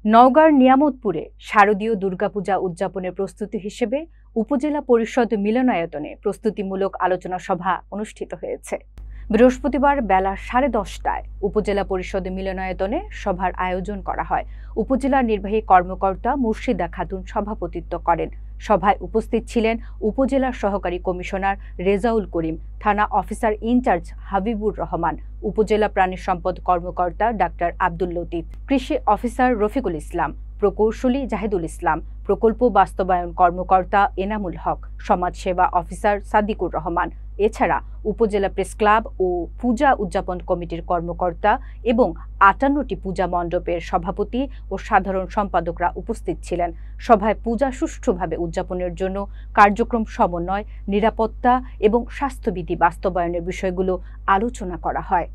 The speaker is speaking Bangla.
নওগাঁর নিয়ামতপুরে শারদীয় দুর্গাপূজা উদযাপনের প্রস্তুতি হিসেবে উপজেলা পরিষদ মিলনায়তনে প্রস্তুতিমূলক আলোচনা সভা অনুষ্ঠিত হয়েছে। বৃহস্পতিবার বেলা 10:30টায় উপজেলা পরিষদ মিলনায়তনে সভার আয়োজন করা হয়। উপজেলা নির্বাহী কর্মকর্তা মুর্শিদা খাতুন সভাপতিত্ব করেন। সভায় উপস্থিত ছিলেন উপজেলা সহকারী কমিশনার রেজাউল করিম, থানা অফিসার ইনচার্জ হাবিবুর রহমান, উপজেলা প্রাণী সম্পদ কর্মকর্তা ডাক্তার আব্দুল লতিফ, কৃষি অফিসার রফিকুল ইসলাম, প্রকৌশলী জাহিদুল ইসলাম, প্রকল্প বাস্তবায়ন কর্মকর্তা এনামুল হক, সমাজসেবা অফিসার সাদিকুর রহমান। এছাড়া উপজেলা প্রেস ক্লাব ও পূজা উদযাপন কমিটির কর্মকর্তা এবং 58টি পূজা মণ্ডপের সভাপতি ও সাধারণ সম্পাদকরা উপস্থিত ছিলেন। সভায় পূজা সুষ্ঠুভাবে উদযাপনের জন্য কার্যক্রম সমন্বয়, নিরাপত্তা এবং স্বাস্থ্যবিধি বাস্তবায়নের বিষয়গুলো আলোচনা করা হয়।